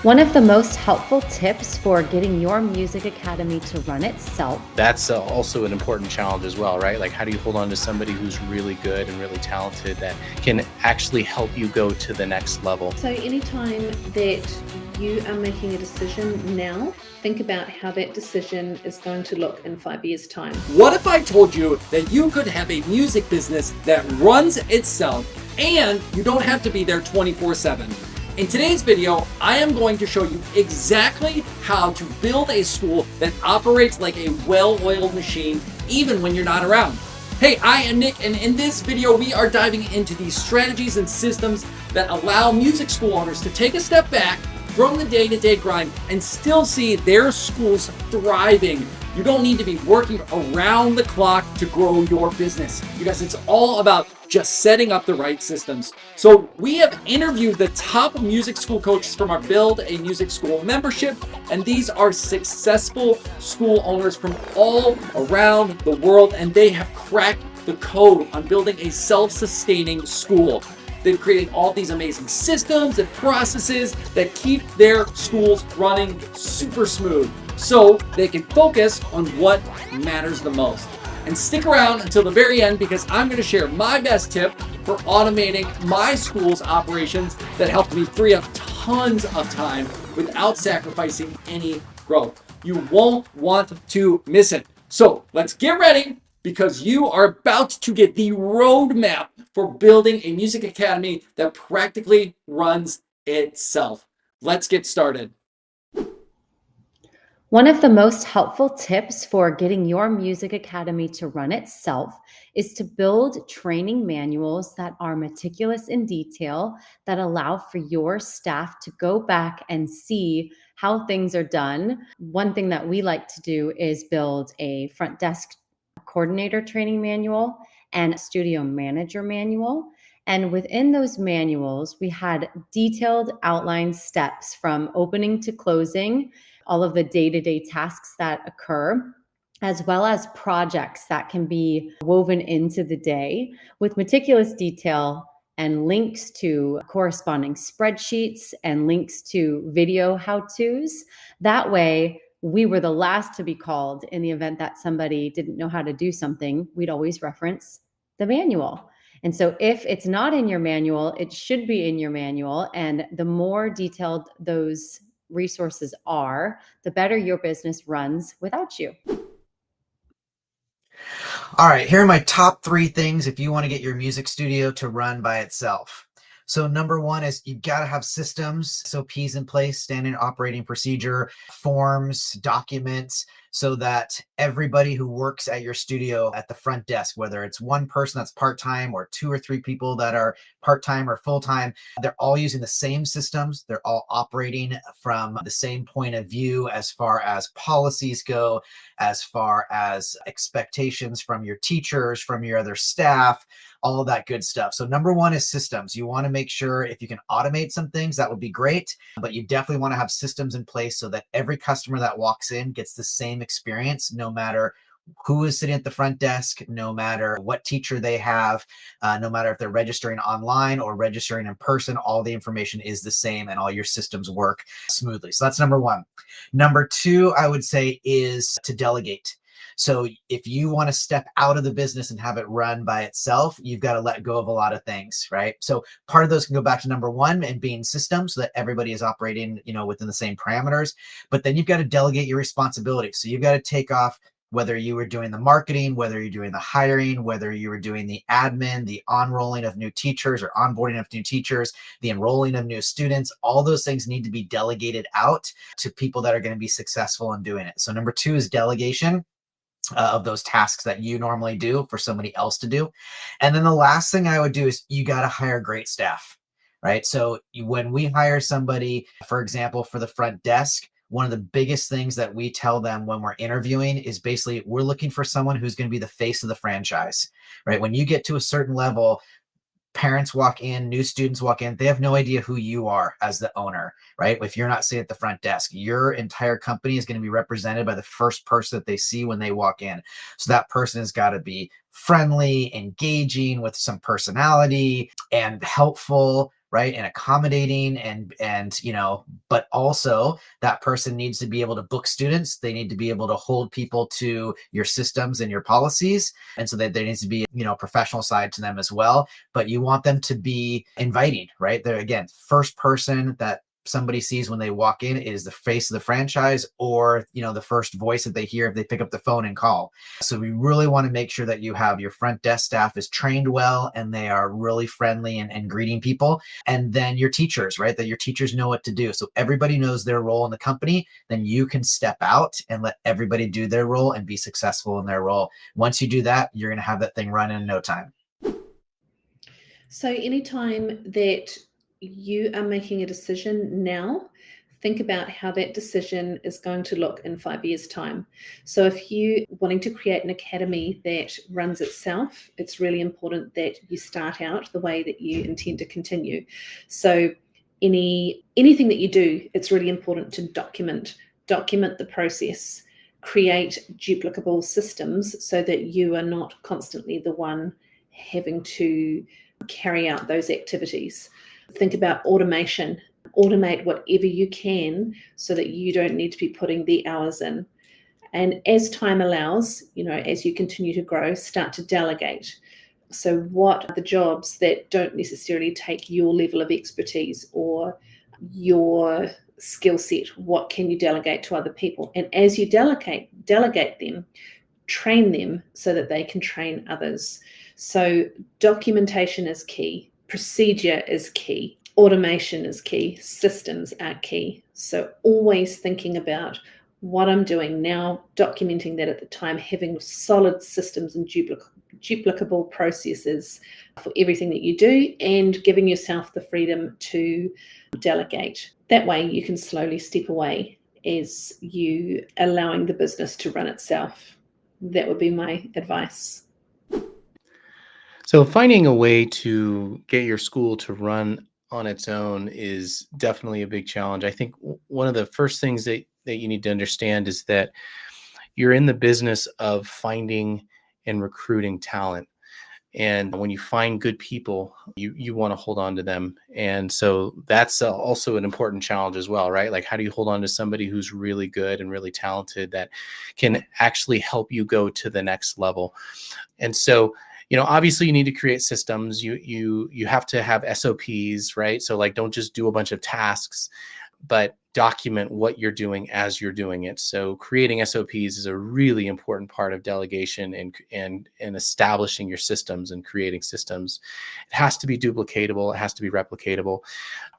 One of the most helpful tips for getting your music academy to run itself. That's also an important challenge as well, right? Like, how do you hold on to somebody who's really good and really talented that can actually help you go to the next level? So anytime that you are making a decision now, think about how that decision is going to look in 5 years' time. What if I told you that you could have a music business that runs itself and you don't have to be there 24/7? In today's video, I am going to show you exactly how to build a school that operates like a well-oiled machine even when you're not around. Hey, I am Nick, and in this video, we are diving into these strategies and systems that allow music school owners to take a step back from the day-to-day grind and still see their schools thriving. You don't need to be working around the clock to grow your business. You guys, it's all about just setting up the right systems. So we have interviewed the top music school coaches from our Build a Music School membership, and these are successful school owners from all around the world, and they have cracked the code on building a self-sustaining school. They've created all these amazing systems and processes that keep their schools running super smooth so they can focus on what matters the most. And stick around until the very end because I'm going to share my best tip for automating my school's operations that helped me free up tons of time without sacrificing any growth. You won't want to miss it. So let's get ready because you are about to get the roadmap for building a music academy that practically runs itself. Let's get started. One of the most helpful tips for getting your music academy to run itself is to build training manuals that are meticulous in detail, that allow for your staff to go back and see how things are done. One thing that we like to do is build a front desk coordinator training manual and a studio manager manual. And within those manuals, we had detailed outline steps from opening to closing, all of the day-to-day tasks that occur, as well as projects that can be woven into the day with meticulous detail and links to corresponding spreadsheets and links to video how-tos. That way, we were the last to be called in the event that somebody didn't know how to do something. We'd always reference the manual. And so if it's not in your manual, it should be in your manual. And the more detailed those resources are, the better your business runs without you. All right, here are my top 3 things if you want to get your music studio to run by itself. So number 1 is you've got to have systems, SOPs in place, standard operating procedure, forms, documents, so that everybody who works at your studio at the front desk, whether it's one person that's part-time or 2 or 3 people that are part-time or full-time, they're all using the same systems. They're all operating from the same point of view as far as policies go, as far as expectations from your teachers, from your other staff, all of that good stuff. So number 1 is systems. You want to make sure if you can automate some things, that would be great, but you definitely want to have systems in place so that every customer that walks in gets the same experience, no matter who is sitting at the front desk, no matter what teacher they have, no matter if they're registering online or registering in person, all the information is the same and all your systems work smoothly. So that's number 1. Number 2, I would say, is to delegate. So if you want to step out of the business and have it run by itself, you've got to let go of a lot of things, right? So part of those can go back to number 1 and being systems so that everybody is operating, within the same parameters. But then you've got to delegate your responsibility. So you've got to take off whether you were doing the marketing, whether you're doing the hiring, whether you were doing the admin, the enrolling of new teachers or onboarding of new teachers, the enrolling of new students, all those things need to be delegated out to people that are going to be successful in doing it. So number 2 is delegation of those tasks that you normally do for somebody else to do. And then the last thing I would do is you got to hire great staff, right? So when we hire somebody, for example, for the front desk, one of the biggest things that we tell them when we're interviewing is basically we're looking for someone who's going to be the face of the franchise, right? When you get to a certain level, parents walk in, new students walk in, they have no idea who you are as the owner, right? If you're not sitting at the front desk, your entire company is going to be represented by the first person that they see when they walk in. So that person has got to be friendly, engaging, with some personality and helpful, right, and accommodating, and but also that person needs to be able to book students. They need to be able to hold people to your systems and your policies, and so that there needs to be professional side to them as well. But you want them to be inviting, right? They're, again, first person that somebody sees when they walk in is the face of the franchise, or the first voice that they hear if they pick up the phone and call. So we really want to make sure that you have your front desk staff is trained well and they are really friendly and greeting people. And then your teachers, right, that your teachers know what to do. So everybody knows their role in the company. Then you can step out and let everybody do their role and be successful in their role. Once you do that, you're going to have that thing run in no time. So anytime that you are making a decision now, think about how that decision is going to look in 5 years' time. So if you wanting to create an academy that runs itself, it's really important that you start out the way that you intend to continue. So anything that you do, it's really important to document the process, create duplicable systems so that you are not constantly the one having to carry out those activities. Think about automation. Automate whatever you can so that you don't need to be putting the hours in. And as time allows, as you continue to grow, start to delegate. So what are the jobs that don't necessarily take your level of expertise or your skill set? What can you delegate to other people? And as you delegate them, train them so that they can train others. So documentation is key, procedure is key, automation is key, systems are key. So always thinking about what I'm doing now, documenting that at the time, having solid systems and duplicable processes for everything that you do, and giving yourself the freedom to delegate. That way you can slowly step away as you allowing the business to run itself. That would be my advice. So finding a way to get your school to run on its own is definitely a big challenge. I think one of the first things that you need to understand is that you're in the business of finding and recruiting talent. And when you find good people, you want to hold on to them. And so that's also an important challenge as well, right? Like, how do you hold on to somebody who's really good and really talented that can actually help you go to the next level? And so, obviously you need to create systems. You have to have SOPs, right? So like, don't just do a bunch of tasks, but document what you're doing as you're doing it. So creating SOPs is a really important part of delegation and establishing your systems and creating systems. It has to be duplicatable. It has to be replicatable.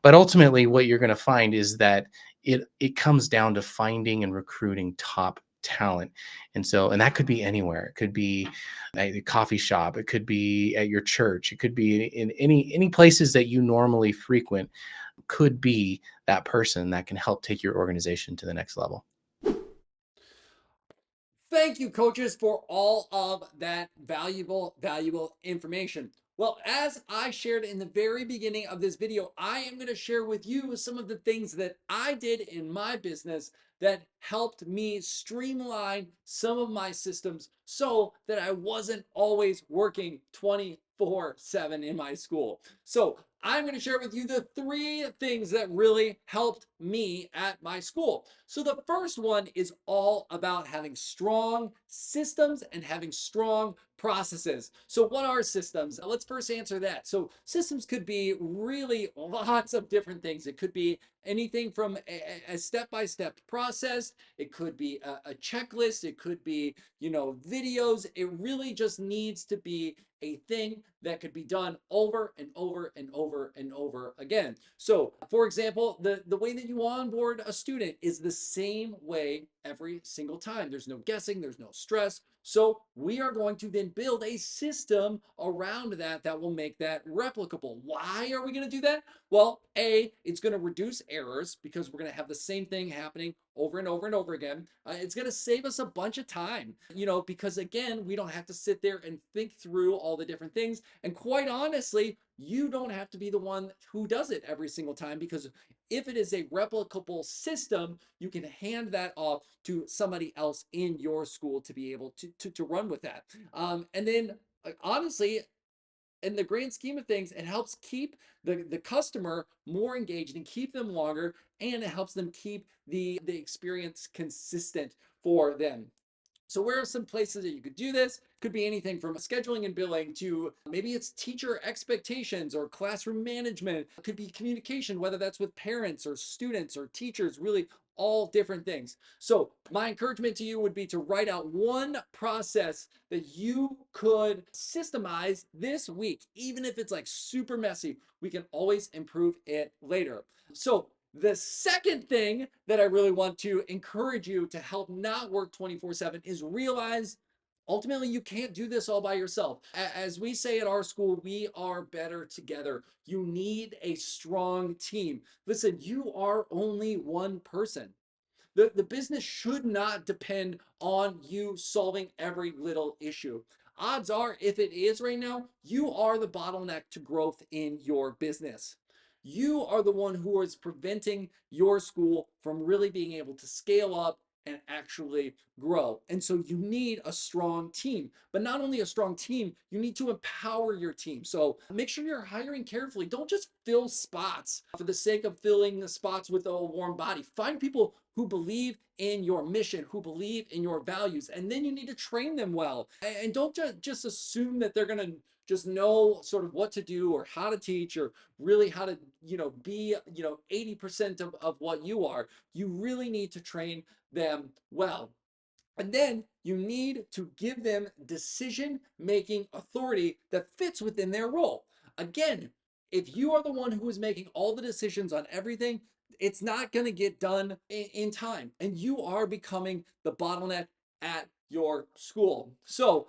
But ultimately, what you're going to find is that it comes down to finding and recruiting top talent. And that could be anywhere. It could be a coffee shop. It could be at your church. It could be in any places that you normally frequent. Could be that person that can help take your organization to the next level. Thank you, coaches, for all of that valuable information. Well, as I shared in the very beginning of this video, I am going to share with you some of the things that I did in my business that helped me streamline some of my systems so that I wasn't always working 24/7 in my school. So I'm going to share with you the 3 things that really helped me at my school. So the first one is all about having strong systems and having strong processes. So what are systems? Let's first answer that. So systems could be really lots of different things. It could be anything from a step-by-step process. It could be a checklist. It could be, videos. It really just needs to be a thing that could be done over and over and over and over again. So for example, the way that you onboard a student is the same way every single time. There's no guessing, there's no stress. So we are going to then build a system around that will make that replicable. Why are we going to do that? Well, it's going to reduce errors because we're going to have the same thing happening over and over and over again. It's going to save us a bunch of time, because again, we don't have to sit there and think through all the different things. And quite honestly, you don't have to be the one who does it every single time, because if it is a replicable system, you can hand that off to somebody else in your school to be able to run with that. And then honestly, in the grand scheme of things, it helps keep the customer more engaged and keep them longer, and it helps them keep the experience consistent for them. So where are some places that you could do this? Could be anything from scheduling and billing to maybe it's teacher expectations or classroom management. It could be communication, whether that's with parents or students or teachers, really all different things. So my encouragement to you would be to write out one process that you could systemize this week. Even if it's like super messy, we can always improve it later. So the second thing that I really want to encourage you to help not work 24/7 is realize ultimately you can't do this all by yourself. As we say at our school, we are better together. You need a strong team. Listen, you are only one person. The business should not depend on you solving every little issue. Odds are, if it is right now, you are the bottleneck to growth in your business. You are the one who is preventing your school from really being able to scale up and actually grow. And so you need a strong team, but not only a strong team, you need to empower your team. So make sure you're hiring carefully. Don't just fill spots for the sake of filling the spots with a warm body. Find people who believe in your mission, who believe in your values, and then you need to train them well. And don't just assume that they're going to just know sort of what to do or how to teach or really how to, be, 80% of what you are. You really need to train them well. And then you need to give them decision-making authority that fits within their role. Again, if you are the one who is making all the decisions on everything, it's not going to get done in time. And you are becoming the bottleneck at your school. So,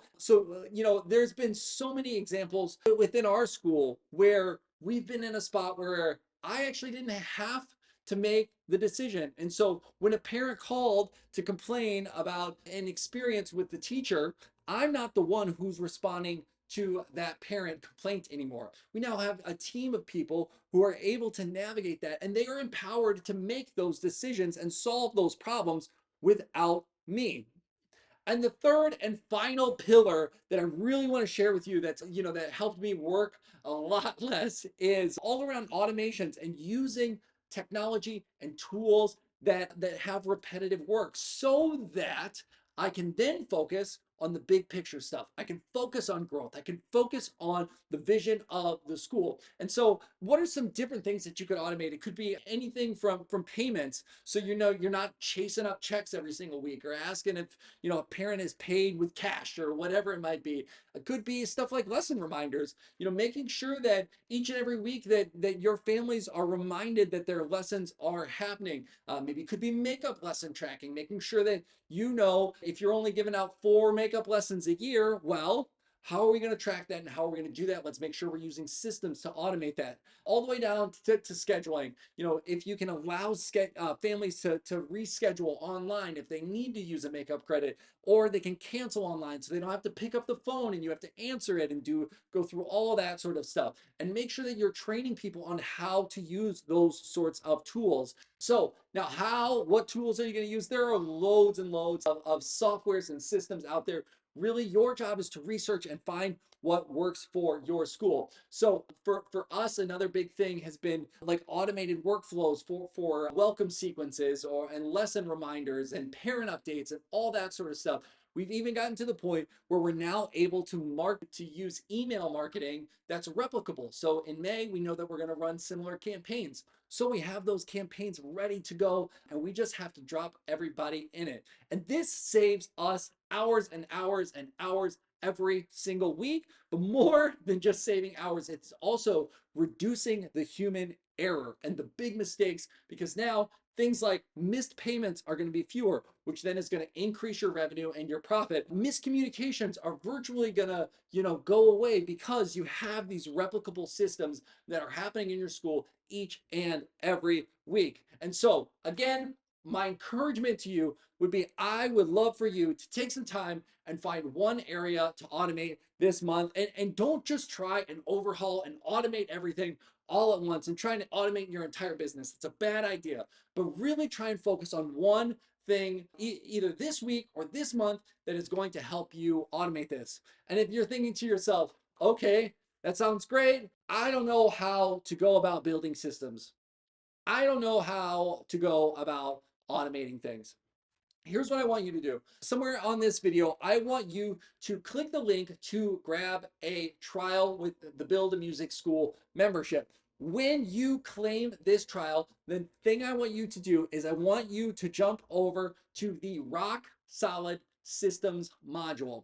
there's been so many examples within our school where we've been in a spot where I actually didn't have to make the decision. And so when a parent called to complain about an experience with the teacher, I'm not the one who's responding to that parent complaint anymore. We now have a team of people who are able to navigate that, and they are empowered to make those decisions and solve those problems without me. And the third and final pillar that I really want to share with you that helped me work a lot less is all around automations and using technology and tools that have repetitive work so that I can then focus on the big picture stuff. I can focus on growth. I can focus on the vision of the school. And so what are some different things that you could automate? It could be anything from payments. So you're not chasing up checks every single week or asking if a parent is paid with cash or whatever it might be. It could be stuff like lesson reminders, making sure that each and every week that your families are reminded that their lessons are happening. Maybe it could be makeup lesson tracking, making sure that if you're only giving out 4 makeup lessons a year, well, how are we going to track that and how are we going to do that? Let's make sure we're using systems to automate that. All the way down to scheduling. If you can allow families to reschedule online if they need to use a makeup credit, or they can cancel online so they don't have to pick up the phone and you have to answer it and go through all of that sort of stuff. And make sure that you're training people on how to use those sorts of tools. So now what tools are you going to use? There are loads and loads of softwares and systems out there. Really, your job is to research and find what works for your school. So for us, another big thing has been like automated workflows for welcome sequences and lesson reminders and parent updates and all that sort of stuff. We've even gotten to the point where we're now able to use email marketing that's replicable. So in May, we know that we're going to run similar campaigns. So we have those campaigns ready to go, and we just have to drop everybody in it. And this saves us hours and hours and hours every single week. But more than just saving hours, it's also reducing the human error and the big mistakes, because now things like missed payments are going to be fewer, which then is going to increase your revenue and your profit. Miscommunications are virtually going to, go away because you have these replicable systems that are happening in your school each and every week. And so again, my encouragement to you would be, I would love for you to take some time and find one area to automate this month. And don't just try and overhaul and automate everything all at once and trying to automate your entire business. It's a bad idea, but really try and focus on one thing either this week or this month that is going to help you automate this. And if you're thinking to yourself, okay, that sounds great. I don't know how to go about building systems. I don't know how to go about automating things. Here's what I want you to do. Somewhere on this video, I want you to click the link to grab a trial with the Build a Music School membership. When you claim this trial, the thing I want you to do is I want you to jump over to the Rock Solid Systems module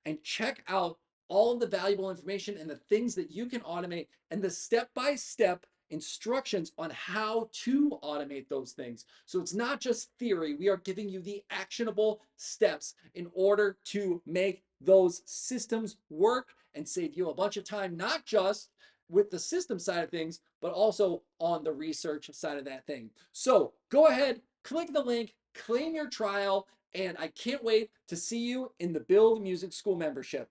and check out all of the valuable information and the things that you can automate and the step-by-step instructions on how to automate those things. So it's not just theory. We are giving you the actionable steps in order to make those systems work and save you a bunch of time, not just with the system side of things, but also on the research side of that thing. So go ahead, click the link, claim your trial, and I can't wait to see you in the Build Music School membership.